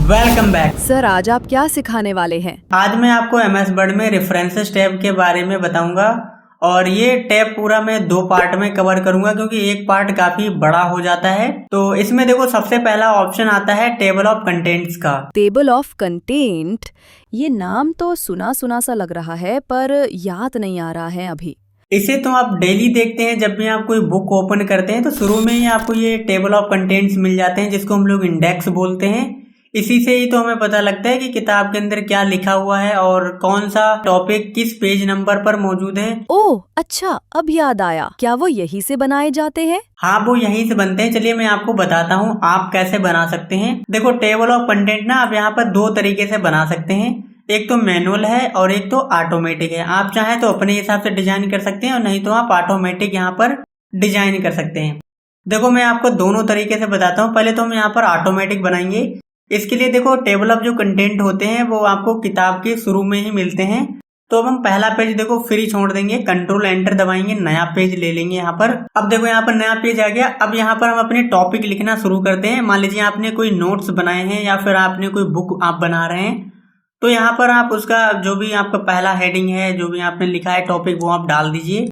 Welcome back. Sir आज आप क्या सिखाने वाले हैं? आज मैं आपको एमएस वर्ड में रेफरेंसेस टैब के बारे में बताऊंगा और ये टैब पूरा मैं दो पार्ट में कवर करूंगा क्योंकि एक पार्ट काफी बड़ा हो जाता है। तो इसमें देखो सबसे पहला ऑप्शन आता है टेबल ऑफ कंटेंट्स का। टेबल ऑफ कंटेंट, ये नाम तो सुना सुना सा लग रहा है पर याद नहीं आ रहा है अभी। इसे तो आप डेली देखते हैं, जब भी आप कोई बुक ओपन करते हैं तो शुरू में ही आपको ये टेबल ऑफ कंटेंट्स मिल जाते हैं जिसको हम लोग इंडेक्स बोलते हैं। इसी से ही तो हमें पता लगता है कि किताब के अंदर क्या लिखा हुआ है और कौन सा टॉपिक किस पेज नंबर पर मौजूद है। ओह अच्छा, अब याद आया। क्या वो यही से बनाए जाते हैं? हाँ, वो यहीं से बनते हैं। चलिए मैं आपको बताता हूँ आप कैसे बना सकते हैं। देखो टेबल ऑफ कंटेंट ना आप यहाँ पर दो तरीके से बना सकते हैं, एक तो मैनुअल है और एक तो ऑटोमेटिक है। आप चाहें तो अपने हिसाब से डिजाइन कर सकते हैं और नहीं तो आप ऑटोमेटिक यहाँ पर डिजाइन कर सकते हैं। देखो मैं आपको दोनों तरीके से बताता हूँ। पहले तो हम यहाँ पर ऑटोमेटिक बनाएंगे। इसके लिए देखो टेबल ऑफ जो कंटेंट होते हैं वो आपको किताब के शुरू में ही मिलते हैं। तो अब हम पहला पेज देखो फ्री छोड़ देंगे, कंट्रोल एंटर दबाएंगे, नया पेज ले लेंगे यहाँ पर। अब देखो यहाँ पर नया पेज आ गया। अब यहाँ पर हम अपने टॉपिक लिखना शुरू करते हैं। मान लीजिए आपने कोई नोट्स बनाए हैं या फिर आपने कोई बुक आप बना रहे हैं, तो यहाँ पर आप उसका जो भी आपका पहला हेडिंग है, जो भी आपने लिखा है टॉपिक, वो आप डाल दीजिए।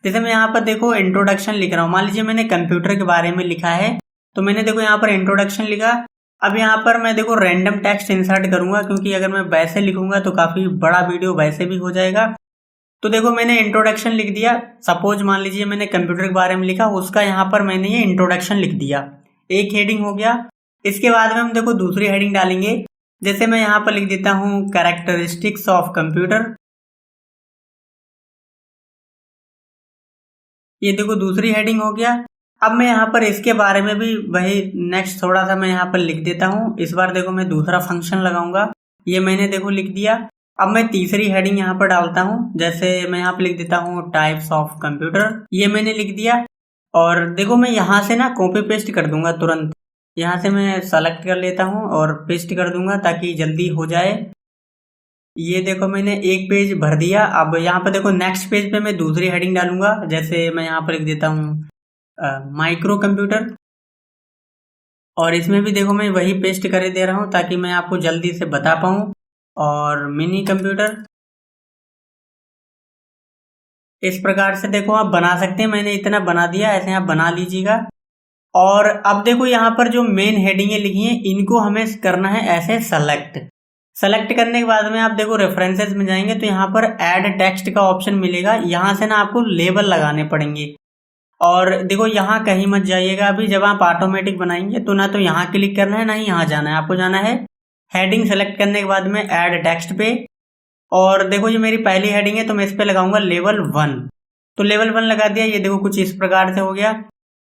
जैसे मैं यहाँ पर देखो इंट्रोडक्शन लिख रहा हूँ। मान लीजिए मैंने कंप्यूटर के बारे में लिखा है तो मैंने देखो यहाँ पर इंट्रोडक्शन लिखा। अब यहाँ पर मैं देखो रैंडम टेक्स्ट इंसर्ट करूंगा क्योंकि अगर मैं वैसे लिखूंगा तो काफी बड़ा वीडियो वैसे भी हो जाएगा। तो देखो मैंने इंट्रोडक्शन लिख दिया। सपोज मान लीजिए मैंने कंप्यूटर के बारे में लिखा, उसका यहाँ पर मैंने ये इंट्रोडक्शन लिख दिया। एक हेडिंग हो गया। इसके बाद में हम देखो दूसरी हेडिंग डालेंगे। जैसे मैं यहाँ पर लिख देता हूँ कैरेक्टरिस्टिक्स ऑफ कंप्यूटर। ये देखो दूसरी हेडिंग हो गया। अब मैं यहाँ पर इसके बारे में भी वही नेक्स्ट थोड़ा सा मैं यहाँ पर लिख देता हूँ। इस बार देखो मैं दूसरा फंक्शन लगाऊंगा। ये मैंने देखो लिख दिया। अब मैं तीसरी हेडिंग यहाँ पर डालता हूँ। जैसे मैं यहाँ पर लिख देता हूँ टाइप्स ऑफ कंप्यूटर, ये मैंने लिख दिया। और देखो मैं यहाँ से ना कॉपी पेस्ट कर दूंगा तुरंत। यहाँ से मैं सेलेक्ट कर लेता हूँ और पेस्ट कर दूंगा ताकि जल्दी हो जाए। ये देखो मैंने एक पेज भर दिया। अब यहाँ पर देखो नेक्स्ट पेज पे मैं दूसरी हेडिंग डालूंगा। जैसे मैं यहाँ पर लिख देता हूँ माइक्रो कंप्यूटर, और इसमें भी देखो मैं वही पेस्ट कर दे रहा हूँ ताकि मैं आपको जल्दी से बता पाऊँ। और मिनी कंप्यूटर, इस प्रकार से देखो आप बना सकते हैं। मैंने इतना बना दिया, ऐसे आप बना लीजिएगा। और अब देखो यहाँ पर जो मेन हेडिंगें लिखी हैं इनको हमें करना है ऐसे सेलेक्ट करने के बाद में आप देखो रेफरेंसेस में जाएंगे तो यहाँ पर ऐड टेक्स्ट का ऑप्शन मिलेगा। यहाँ से ना आपको लेबल लगाने पड़ेंगे। और देखो यहाँ कहीं मत जाइएगा अभी। जब आप ऑटोमेटिक बनाएंगे तो ना तो यहाँ क्लिक करना है ना ही यहाँ जाना है। आपको जाना है हेडिंग सेलेक्ट करने के बाद में ऐड टेक्स्ट पे। और देखो ये मेरी पहली हेडिंग है तो मैं इस पे लगाऊंगा लेवल 1। तो लेवल 1 लगा दिया। ये देखो कुछ इस प्रकार से हो गया।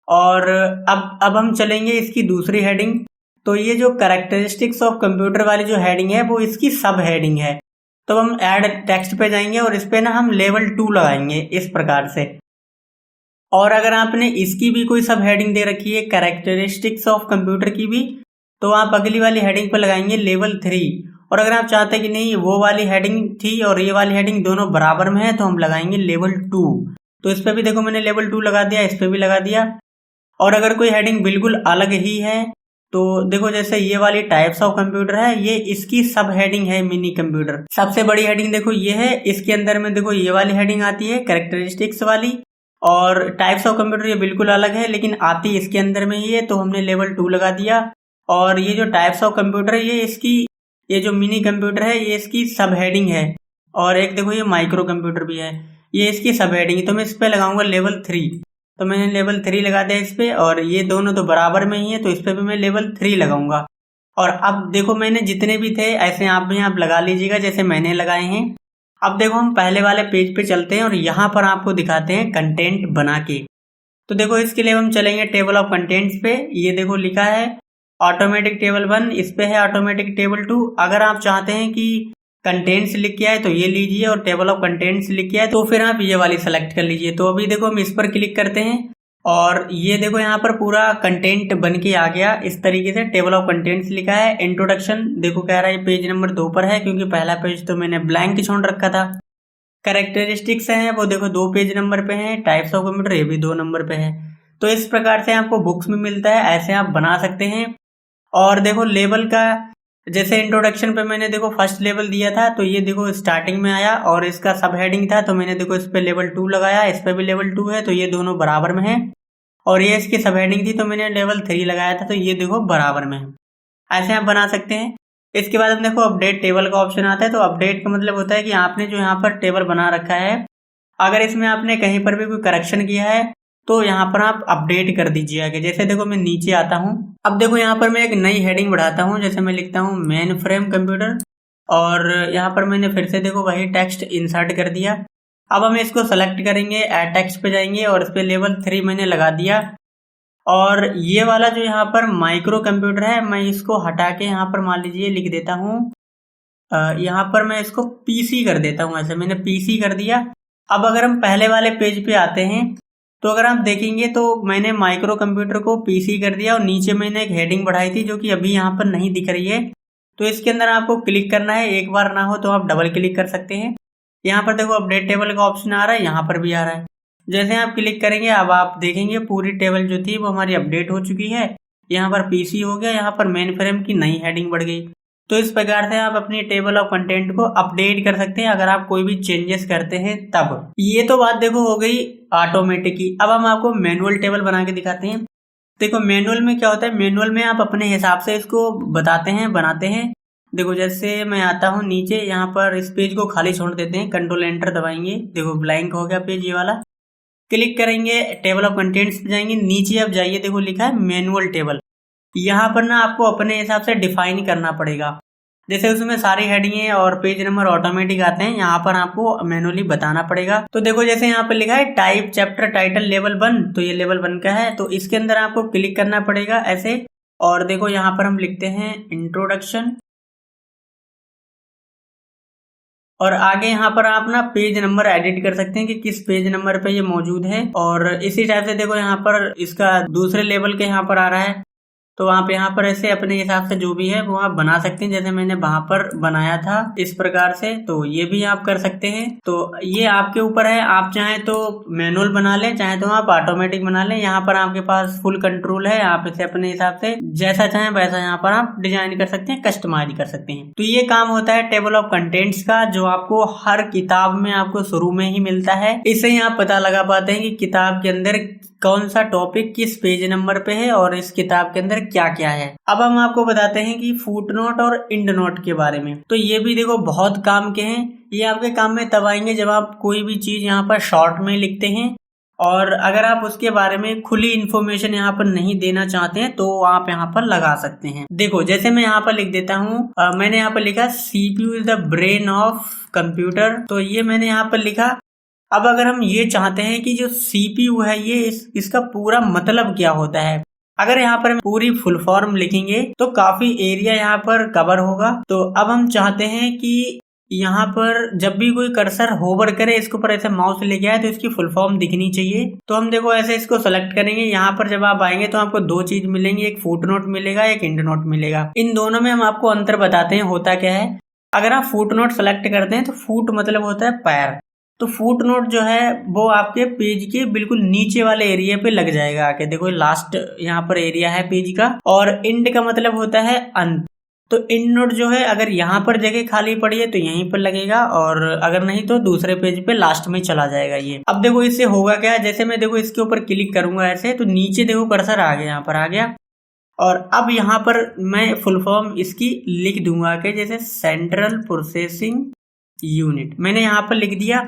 और अब हम चलेंगे इसकी दूसरी हेडिंग। तो ये जो कैरेक्टरिस्टिक्स ऑफ कंप्यूटर वाली जो हेडिंग है वो इसकी सब हेडिंग है। तो हम ऐड टेक्स्ट पे जाएंगे और इस पे ना हम लेवल 2 लगाएंगे इस प्रकार से। और अगर आपने इसकी भी कोई सब हेडिंग दे रखी है कैरेक्टरिस्टिक्स ऑफ कंप्यूटर की भी, तो आप अगली वाली हेडिंग पर लगाएंगे लेवल 3। और अगर आप चाहते हैं कि नहीं वो वाली हेडिंग थी और ये वाली हेडिंग दोनों बराबर में है तो हम लगाएंगे लेवल 2। तो इस पे भी देखो मैंने लेवल 2 लगा दिया, इस पे भी लगा दिया। और अगर कोई हेडिंग बिल्कुल अलग ही है तो देखो जैसे ये वाली टाइप्स ऑफ कंप्यूटर है, ये इसकी सब हेडिंग है मिनी कंप्यूटर। सबसे बड़ी हेडिंग देखो ये है। इसके अंदर में देखो ये वाली हेडिंग आती है कैरेक्टरिस्टिक्स वाली, और टाइप्स ऑफ कंप्यूटर ये बिल्कुल अलग है लेकिन आती इसके अंदर में ही है तो हमने लेवल 2 लगा दिया। और ये जो टाइप्स ऑफ कंप्यूटर है ये जो मिनी कंप्यूटर है ये इसकी सब हेडिंग है। और एक देखो ये माइक्रो कंप्यूटर भी है, ये इसकी सब हेडिंग है। तो मैं इस पे लगाऊंगा लेवल 3। तो मैंने लेवल 3 लगा दिया इस पे। और ये दोनों तो बराबर में ही है तो इस पे भी मैं लेवल 3 लगाऊंगा। और अब देखो मैंने जितने भी थे ऐसे आप भी आप लगा लीजिएगा जैसे मैंने लगाए हैं। अब देखो हम पहले वाले पेज पे चलते हैं और यहाँ पर आपको दिखाते हैं कंटेंट बना के। तो देखो इसके लिए हम चलेंगे टेबल ऑफ कंटेंट्स पे। ये देखो लिखा है ऑटोमेटिक टेबल 1, इस पे है ऑटोमेटिक टेबल 2। अगर आप चाहते हैं कि कंटेंट्स लिख के आए तो ये लीजिए, और टेबल ऑफ कंटेंट्स लिख के आए तो फिर आप ये वाली सेलेक्ट कर लीजिए। तो अभी देखो हम इस पर क्लिक करते हैं और ये देखो यहाँ पर पूरा कंटेंट बन के आ गया। इस तरीके से टेबल ऑफ कंटेंट्स लिखा है। इंट्रोडक्शन देखो कह रहा है पेज नंबर 2 पर है क्योंकि पहला पेज तो मैंने ब्लैंक छोड़ रखा था। कैरेक्टरिस्टिक्स हैं वो देखो 2 पेज नंबर पे है। टाइप्स ऑफ कंप्यूटर ये भी 2 नंबर पे है। तो इस प्रकार से आपको बुक्स में मिलता है, ऐसे आप बना सकते हैं। और देखो लेबल का जैसे इंट्रोडक्शन पे मैंने देखो फर्स्ट लेवल दिया था, तो ये देखो स्टार्टिंग में आया और इसका सब हेडिंग था, तो मैंने देखो इस पे लेवल 2 लगाया, इस पे भी लेवल 2 है, तो ये दोनों बराबर में है। और ये इसकी सब हेडिंग थी, तो मैंने लेवल 3 लगाया था, तो ये देखो बराबर में है। ऐसे आप बना सकते हैं। इसके बाद हम देखो अपडेट टेबल का ऑप्शन आता है। तो अपडेट का मतलब होता है कि आपने जो यहाँ पर टेबल बना रखा है, अगर इसमें आपने कहीं पर भी कोई करेक्शन किया है तो यहाँ पर आप अपडेट कर दीजिए आगे। जैसे देखो मैं नीचे आता हूँ, अब देखो यहाँ पर मैं एक नई हेडिंग बढ़ाता हूँ। जैसे मैं लिखता हूँ मेन फ्रेम कंप्यूटर, और यहाँ पर मैंने फिर से देखो वही टेक्स्ट इंसर्ट कर दिया। अब हम इसको सेलेक्ट करेंगे, ऐड टेक्स्ट पे जाएंगे और इस पे लेवल 3 मैंने लगा दिया। और ये वाला जो यहाँ पर माइक्रो कंप्यूटर है, मैं इसको हटा के यहाँ पर मान लीजिए लिख देता हूँ, यहाँ पर मैं इसको पीसी कर देता हूँ। ऐसे मैंने पीसी कर दिया। अब अगर हम पहले वाले पेज पे आते हैं, तो अगर आप देखेंगे तो मैंने माइक्रो कंप्यूटर को पीसी कर दिया और नीचे मैंने एक हेडिंग बढ़ाई थी जो कि अभी यहाँ पर नहीं दिख रही है। तो इसके अंदर आपको क्लिक करना है, एक बार ना हो तो आप डबल क्लिक कर सकते हैं। यहाँ पर देखो अपडेट टेबल का ऑप्शन आ रहा है, यहाँ पर भी आ रहा है। जैसे आप क्लिक करेंगे, अब आप देखेंगे पूरी टेबल जो थी वो हमारी अपडेट हो चुकी है। यहाँ पर पीसी हो गया, यहाँ पर मेन फ्रेम की नई हेडिंग बढ़ गई। तो इस प्रकार से आप अपनी टेबल ऑफ कंटेंट को अपडेट कर सकते हैं अगर आप कोई भी चेंजेस करते हैं तब। ये तो बात देखो हो गई ऑटोमेटिक की। अब हम आपको मैनुअल टेबल बना के दिखाते हैं। देखो मैनुअल में क्या होता है, मैनुअल में आप अपने हिसाब से इसको बताते हैं, बनाते हैं। देखो जैसे मैं आता हूँ नीचे, यहाँ पर इस पेज को खाली छोड़ देते हैं, कंट्रोल एंटर दबाएंगे, देखो ब्लैंक हो गया पेज ये वाला। क्लिक करेंगे, टेबल ऑफ कंटेंट्स पे जाएंगे, नीचे अब जाइए, देखो लिखा है मैनुअल टेबल। यहाँ पर ना आपको अपने हिसाब से डिफाइन करना पड़ेगा। जैसे उसमें सारी हेडिंग और पेज नंबर ऑटोमेटिक आते हैं, यहाँ पर आपको मैनुअली बताना पड़ेगा। तो देखो जैसे यहाँ पर लिखा है टाइप चैप्टर टाइटल लेवल 1, तो ये लेवल 1 का है, तो इसके अंदर आपको क्लिक करना पड़ेगा ऐसे। और देखो यहाँ पर हम लिखते हैं इंट्रोडक्शन, और आगे यहाँ पर आप ना पेज नंबर एडिट कर सकते हैं कि किस पेज नंबर पे ये मौजूद है। और इसी टाइप से देखो यहाँ पर इसका दूसरे लेवल के यहाँ पर आ रहा है, तो आप यहाँ पर ऐसे अपने हिसाब से जो भी है वो आप बना सकते हैं। जैसे मैंने वहां पर बनाया था इस प्रकार से, तो ये भी आप कर सकते हैं। तो ये आपके ऊपर है, आप चाहें तो मैनुअल बना लें, चाहे तो आप ऑटोमेटिक बना लें। यहाँ पर आपके पास फुल कंट्रोल है, आप इसे अपने हिसाब से जैसा चाहें वैसा यहाँ पर आप डिजाइन कर सकते हैं, कस्टमाइज कर सकते हैं। तो ये काम होता है टेबल ऑफ कंटेंट्स का, जो आपको हर किताब में आपको शुरू में ही मिलता है। इससे ही आप पता लगा पाते हैं कि किताब के अंदर कौन सा टॉपिक किस पेज नंबर पे है और इस किताब के अंदर क्या क्या है। अब हम आपको बताते हैं कि फुट नोट और इंड नोट के बारे में। तो ये भी देखो बहुत काम के हैं। ये आपके काम में तब आएंगे जब आप कोई भी चीज यहाँ पर शॉर्ट में लिखते हैं, और अगर आप उसके बारे में खुली इन्फॉर्मेशन यहाँ पर नहीं देना चाहते हैं तो आप यहाँ पर लगा सकते हैं। देखो जैसे मैं यहाँ पर लिख देता हूँ, मैंने यहाँ पर लिखा CPU is the brain of computer, तो ये मैंने यहाँ पर लिखा। अब अगर हम ये चाहते हैं कि जो CPU है ये इसका पूरा मतलब क्या होता है, अगर यहाँ पर पूरी फुल फॉर्म लिखेंगे तो काफी एरिया यहाँ पर कवर होगा। तो अब हम चाहते हैं कि यहाँ पर जब भी कोई कर्सर होवर करे, इसके ऊपर ऐसे माउस लेके आए तो इसकी फुल फॉर्म दिखनी चाहिए। तो हम देखो ऐसे इसको सेलेक्ट करेंगे। यहाँ पर जब आप आएंगे तो आपको दो चीज मिलेंगी, एक फुट नोट मिलेगा, एक इंड नोट मिलेगा। इन दोनों में हम आपको अंतर बताते हैं होता क्या है। अगर आप फुट नोट सेलेक्ट करते हैं तो फुट मतलब होता है पैर, तो फुट नोट जो है वो आपके पेज के बिल्कुल नीचे वाले एरिया पे लग जाएगा आके, देखो लास्ट यहाँ पर एरिया है पेज का। और इंड का मतलब होता है अंत, तो इंड नोट जो है अगर यहाँ पर जगह खाली पड़ी है तो यहीं पर लगेगा, और अगर नहीं तो दूसरे पेज पे लास्ट में चला जाएगा ये। अब देखो इससे होगा क्या, जैसे मैं देखो इसके ऊपर क्लिक करूंगा ऐसे, तो नीचे देखो कर्सर आ गया, यहाँ पर आ गया। और अब यहाँ पर मैं फुल फॉर्म इसकी लिख दूंगा कि जैसे सेंट्रल प्रोसेसिंग यूनिट, मैंने यहाँ पर लिख दिया।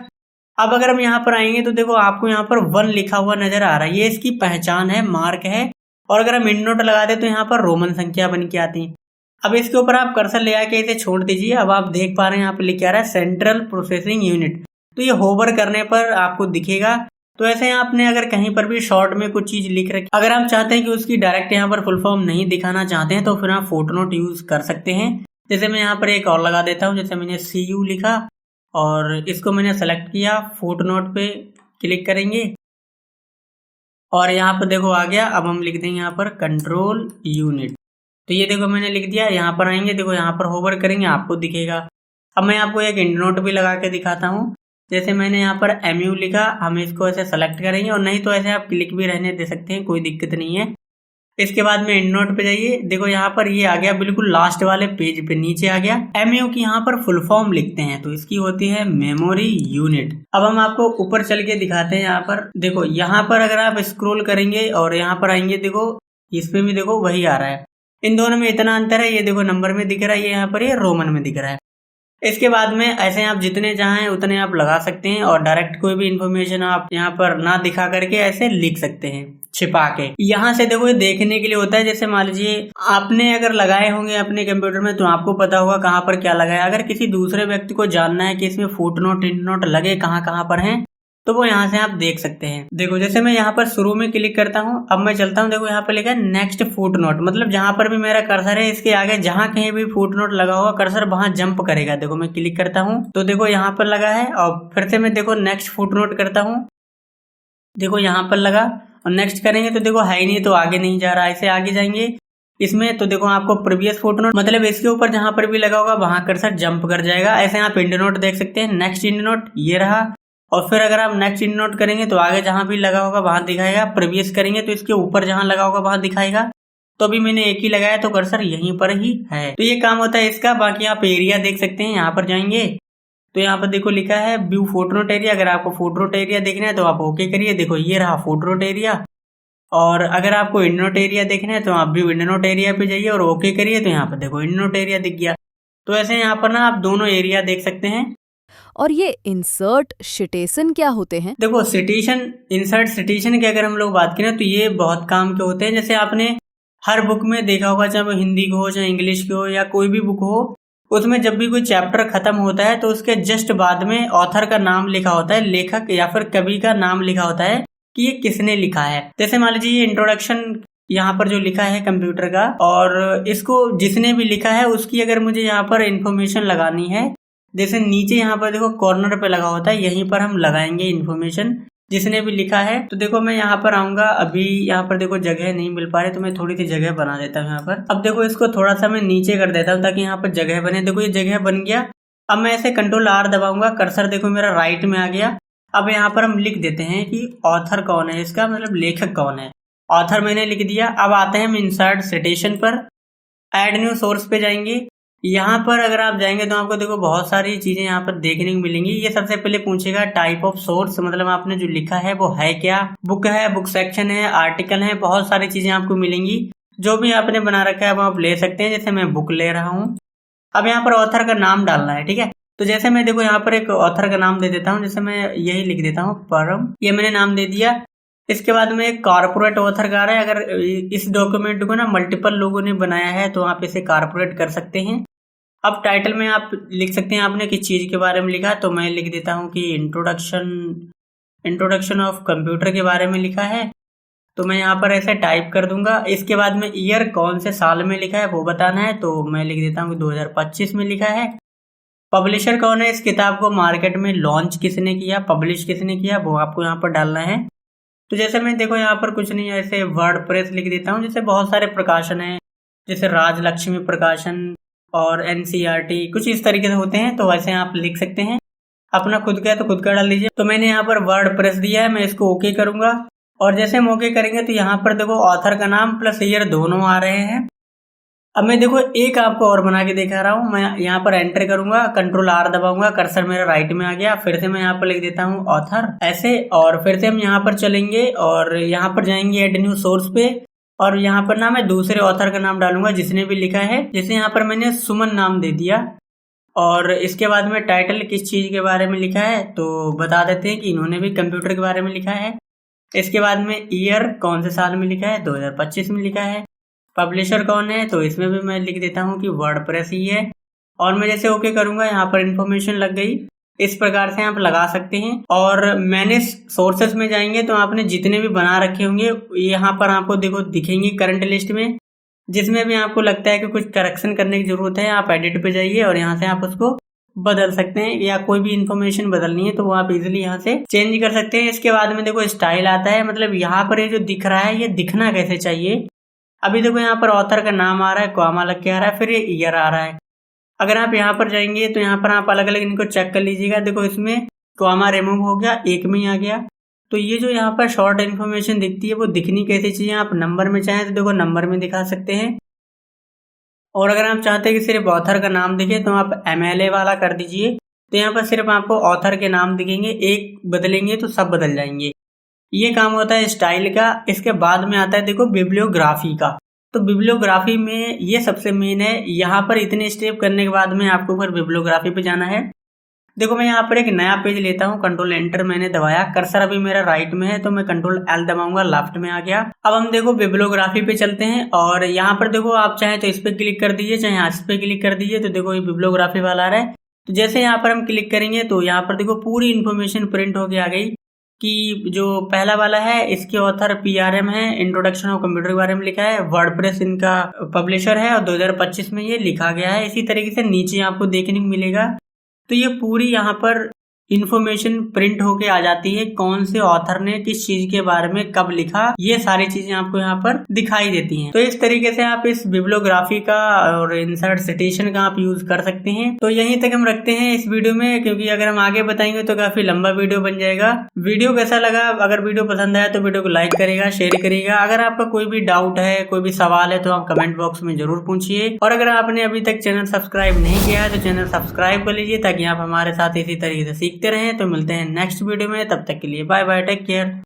अब अगर हम यहाँ पर आएंगे तो देखो आपको यहाँ पर 1 लिखा हुआ नजर आ रहा है, ये इसकी पहचान है, मार्क है। और अगर हम इंड नोट लगा दे तो यहाँ पर रोमन संख्या बन के आती है। अब इसके ऊपर आप कर्सर ले आके इसे छोड़ दीजिए। अब आप देख पा रहे हैं यहाँ पर लिखा रहा है सेंट्रल प्रोसेसिंग यूनिट, तो ये होवर करने पर आपको दिखेगा। तो ऐसे आपने अगर कहीं पर भी शॉर्ट में कुछ चीज लिख रखी, अगर आप चाहते हैं कि उसकी डायरेक्ट यहाँ पर फुल फॉर्म नहीं दिखाना चाहते हैं तो फिर आप फुट नोट यूज कर सकते हैं। जैसे मैं यहाँ पर एक और लगा देता हूँ, जैसे मैंने CU लिखा और इसको मैंने सेलेक्ट किया, फुट नोट पे क्लिक करेंगे और यहाँ पर देखो आ गया। अब हम लिख देंगे यहाँ पर कंट्रोल यूनिट, तो ये देखो मैंने लिख दिया। यहाँ पर आएंगे, देखो यहाँ पर होवर करेंगे आपको दिखेगा। अब मैं आपको एक इंड नोट भी लगा के दिखाता हूँ। जैसे मैंने यहाँ पर MU लिखा, हम इसको ऐसे सेलेक्ट करेंगे, और नहीं तो ऐसे आप क्लिक भी रहने दे सकते हैं, कोई दिक्कत नहीं है। इसके बाद में एंड नोट पे जाइए, देखो यहाँ पर ये आ गया बिल्कुल लास्ट वाले पेज पे नीचे आ गया। एमयू की यहाँ पर फुल फॉर्म लिखते हैं तो इसकी होती है मेमोरी यूनिट। अब हम आपको ऊपर चल के दिखाते हैं। यहाँ पर देखो, यहाँ पर अगर आप स्क्रॉल करेंगे और यहाँ पर आएंगे, देखो इस पे भी देखो वही आ रहा है। इन दोनों में इतना अंतर है, ये देखो नंबर में दिख रहा है, ये यहाँ पर ये रोमन में दिख रहा है। इसके बाद में ऐसे आप जितने चाहें उतने आप लगा सकते हैं और डायरेक्ट कोई भी इंफॉर्मेशन आप यहाँ पर ना दिखा करके ऐसे लिख सकते हैं छिपा के। यहाँ से देखो ये देखने के लिए होता है, जैसे मान लीजिए आपने अगर लगाए होंगे अपने कंप्यूटर में तो आपको पता होगा कहाँ पर क्या लगाया। अगर किसी दूसरे व्यक्ति को जानना है कि इसमें फुट नोट इंट नोट लगे कहाँ कहाँ पर हैं, तो वो यहाँ से आप देख सकते हैं। देखो जैसे मैं यहाँ पर शुरू में क्लिक करता हूँ, अब मैं चलता हूँ, देखो यहाँ पर लिखा है नेक्स्ट फुट नोट, मतलब जहां पर भी मेरा कर्सर है इसके आगे जहां कहीं भी फुट नोट लगा होगा कर्सर वहां जंप करेगा। देखो मैं क्लिक करता हूँ तो देखो यहाँ पर लगा है, और फिर से मैं देखो नेक्स्ट फुट नोट करता हूँ, देखो यहाँ पर लगा, और नेक्स्ट करेंगे तो देखो है ही नहीं, तो आगे नहीं जा रहा। ऐसे आगे जाएंगे इसमें तो देखो आपको प्रीवियस फुट नोट, मतलब इसके ऊपर जहां पर भी लगा होगा वहां कर्सर जंप कर जाएगा। ऐसे आप इंड नोट देख सकते हैं, नेक्स्ट इंड नोट ये रहा, और फिर अगर आप नेक्स्ट इंड नोट करेंगे तो आगे जहां भी लगा होगा वहां दिखाएगा। प्रीवियस करेंगे तो इसके ऊपर जहां लगा होगा वहां दिखाएगा। तो अभी मैंने एक ही लगाया तो कर्सर यहीं पर ही है। तो ये काम होता है इसका। बाकी आप एरिया देख सकते हैं, यहाँ पर जाएंगे तो यहाँ पर देखो लिखा है व्यू फुट नोट एरिया। अगर आपको फुट नोट एरिया देखना है तो आप ओके करिए, देखो ये रहा फुट नोट एरिया। और अगर आपको इंड नोट एरिया देखना है तो आप भी इंड नोट एरिया पे जाइए और ओके करिए, तो यहाँ पर देखो इंड नोट एरिया दिख गया। तो ऐसे यहाँ पर ना आप दोनों एरिया देख सकते हैं। और ये इंसर्ट सिटेशन क्या होते हैं? देखो सिटेशन, इंसर्ट सिटेशन की अगर हम लोग बात करें तो ये बहुत काम के होते हैं। जैसे आपने हर बुक में देखा होगा, चाहे वो हिंदी की हो चाहे इंग्लिश की हो या कोई भी बुक हो, उसमें जब भी कोई चैप्टर खत्म होता है तो उसके जस्ट बाद में ऑथर का नाम लिखा होता है, लेखक या फिर कवि का नाम लिखा होता है कि ये किसने लिखा है। जैसे मान लीजिए ये इंट्रोडक्शन यहाँ पर जो लिखा है कंप्यूटर का, और इसको जिसने भी लिखा है उसकी अगर मुझे यहाँ पर इंफॉर्मेशन लगानी है, जैसे नीचे यहाँ पर देखो कॉर्नर पे लगा होता है, यहीं पर हम लगाएंगे इन्फॉर्मेशन जिसने भी लिखा है। तो देखो मैं यहाँ पर आऊंगा, अभी यहाँ पर देखो जगह नहीं मिल पा रही तो मैं थोड़ी सी जगह बना देता हूँ यहाँ पर। अब देखो इसको थोड़ा सा मैं नीचे कर देता हूँ ताकि यहाँ पर जगह बने। देखो ये जगह बन गया। अब मैं ऐसे कंट्रोल आर दबाऊंगा, कर्सर देखो मेरा राइट में आ गया। अब यहाँ पर हम लिख देते हैं कि ऑथर कौन है, इसका मतलब लेखक कौन है। ऑथर मैंने लिख दिया। अब आते हैं हम इंसर्ट सिटेशन पर, ऐड न्यू सोर्स पे जाएंगे। यहाँ पर अगर आप जाएंगे तो आपको देखो बहुत सारी चीजें यहाँ पर देखने को मिलेंगी। ये सबसे पहले पूछेगा टाइप ऑफ सोर्स, मतलब आपने जो लिखा है वो है क्या, बुक है, बुक सेक्शन है, आर्टिकल है, बहुत सारी चीजें आपको मिलेंगी। जो भी आपने बना रखा है वो आप ले सकते हैं। जैसे मैं बुक ले रहा हूँ। अब यहाँ पर ऑथर का नाम डालना है, ठीक है। तो जैसे मैं देखो यहाँ पर एक ऑथर का नाम दे देता हूँ, जैसे मैं यही लिख देता हूँ परम, ये मैंने नाम दे दिया। इसके बाद में एक कॉर्पोरेट ऑथर का रहा है। अगर इस डॉक्यूमेंट को ना मल्टीपल लोगों ने बनाया है तो आप इसे कॉर्पोरेट कर सकते हैं। अब टाइटल में आप लिख सकते हैं आपने किस चीज के बारे में लिखा, तो मैं लिख देता हूँ कि इंट्रोडक्शन ऑफ कंप्यूटर के बारे में लिखा है। तो मैं यहाँ पर ऐसे टाइप कर दूंगा। इसके बाद में ईयर कौन से साल में लिखा है वो बताना है, तो मैं लिख देता हूँ 2025 में लिखा है। पब्लिशर कौन है, इस किताब को मार्केट में लॉन्च किसने किया, पब्लिश किसने किया, वो आपको यहाँ पर डालना है। तो जैसे मैं देखो यहाँ पर कुछ नहीं, ऐसे वर्डप्रेस लिख देता हूँ। जैसे बहुत सारे प्रकाशन है, जैसे राजलक्ष्मी प्रकाशन और NCERT, कुछ इस तरीके से होते हैं। तो वैसे आप लिख सकते हैं। अपना खुद का है तो खुद का डाल दीजिए। तो मैंने यहाँ पर वर्डप्रेस दिया है, मैं इसको ओके करूंगा। और जैसे हम ओके करेंगे तो यहाँ पर देखो ऑथर का नाम प्लस ईयर दोनों आ रहे हैं। अब मैं देखो एक आपको और बना के दिखा रहा हूँ। मैं यहाँ पर एंटर करूंगा, कंट्रोल आर दबाऊंगा, कर्सर मेरा राइट में आ गया। फिर से मैं यहाँ पर लिख देता हूँ ऑथर ऐसे, और फिर से हम यहाँ पर चलेंगे और यहाँ पर जाएंगे एड न्यू सोर्स पे, और यहाँ पर ना मैं दूसरे ऑथर का नाम डालूंगा जिसने भी लिखा है। जैसे यहाँ पर मैंने सुमन नाम दे दिया। और इसके बाद में टाइटल किस चीज के बारे में लिखा है तो बता देते हैं कि इन्होंने भी कंप्यूटर के बारे में लिखा है। इसके बाद में ईयर कौन से साल में लिखा है, 2025 में लिखा है। पब्लिशर कौन है, तो इसमें भी मैं लिख देता हूँ कि वर्डप्रेस ही है। और मैं जैसे ओके करूंगा यहाँ पर इंफॉर्मेशन लग गई। इस प्रकार से आप लगा सकते हैं। और मैंने सोर्सेस में जाएंगे तो आपने जितने भी बना रखे होंगे यहाँ पर आपको देखो दिखेंगे करंट लिस्ट में। जिसमें भी आपको लगता है कि कुछ करेक्शन करने की जरूरत है, आप एडिट पे जाइए और यहाँ से आप उसको बदल सकते हैं, या कोई भी इंफॉर्मेशन बदलनी है तो वो आप इजीली यहाँ से चेंज कर सकते हैं। इसके बाद में देखो स्टाइल आता है, मतलब यहाँ पर ये जो दिख रहा है ये दिखना कैसे चाहिए। अभी देखो यहाँ पर ऑथर का नाम आ रहा है, कॉमा लग के आ रहा है, फिर ये ईयर आ रहा है। अगर आप यहाँ पर जाएंगे तो यहाँ पर आप अलग अलग इनको चेक कर लीजिएगा। देखो इसमें कॉमा रिमूव हो गया, एक में ही आ गया। तो ये जो यहाँ पर शॉर्ट इन्फॉर्मेशन दिखती है वो दिखनी कैसे चाहिए, आप नंबर में चाहें तो देखो नंबर में दिखा सकते हैं, और अगर आप चाहते हैं कि सिर्फ ऑथर का नाम दिखे तो आप MLA वाला कर दीजिए। तो यहाँ पर सिर्फ आपको ऑथर के नाम दिखेंगे, एक बदलेंगे तो सब बदल जाएंगे। ये काम होता है स्टाइल का। इसके बाद में आता है देखो बिब्लियोग्राफी का। तो बिब्लियोग्राफी में ये सबसे मेन है। यहाँ पर इतने स्टेप करने के बाद में आपको ऊपर बिब्लियोग्राफी पे जाना है। देखो मैं यहाँ पर एक नया पेज लेता हूँ, कंट्रोल एंटर मैंने दबाया, कर्सर अभी मेरा राइट में है तो मैं कंट्रोल L दबाऊंगा, लेफ्ट में आ गया। अब हम देखो बिब्लियोग्राफी पे चलते हैं, और यहाँ पर देखो आप चाहे तो इस पे क्लिक कर दीजिए, चाहे इस पे क्लिक कर दीजिए। तो देखो ये बिब्लियोग्राफी वाला आ रहा है। तो जैसे यहाँ पर हम क्लिक करेंगे तो यहाँ पर देखो पूरी इन्फॉर्मेशन प्रिंट होके आ गई कि जो पहला वाला है इसके ऑथर PRM है, इंट्रोडक्शन ऑफ कंप्यूटर के बारे में लिखा है, वर्डप्रेस इनका पब्लिशर है और 2025 में ये लिखा गया है। इसी तरीके से नीचे आपको देखने को मिलेगा। तो ये पूरी यहाँ पर इन्फॉर्मेशन प्रिंट होके आ जाती है, कौन से ऑथर ने किस चीज के बारे में कब लिखा, ये सारी चीजें आपको यहाँ पर दिखाई देती हैं। तो इस तरीके से आप इस बिब्लियोग्राफी का और इंसर्ट सिटेशन का आप यूज कर सकते हैं। तो यहीं तक हम रखते हैं इस वीडियो में, क्योंकि अगर हम आगे बताएंगे तो काफी लंबा वीडियो बन जाएगा। वीडियो कैसा लगा? अगर वीडियो पसंद आया तो वीडियो को लाइक करेगा, शेयर करेगा। अगर आपका कोई भी डाउट है, कोई भी सवाल है तो आप कमेंट बॉक्स में जरूर पूछिए। और अगर आपने अभी तक चैनल सब्सक्राइब नहीं किया है तो चैनल सब्सक्राइब कर लीजिए, ताकि आप हमारे साथ इसी तरीके से सीखते रहें। तो मिलते हैं नेक्स्ट वीडियो में, तब तक के लिए बाय बाय, टेक केयर।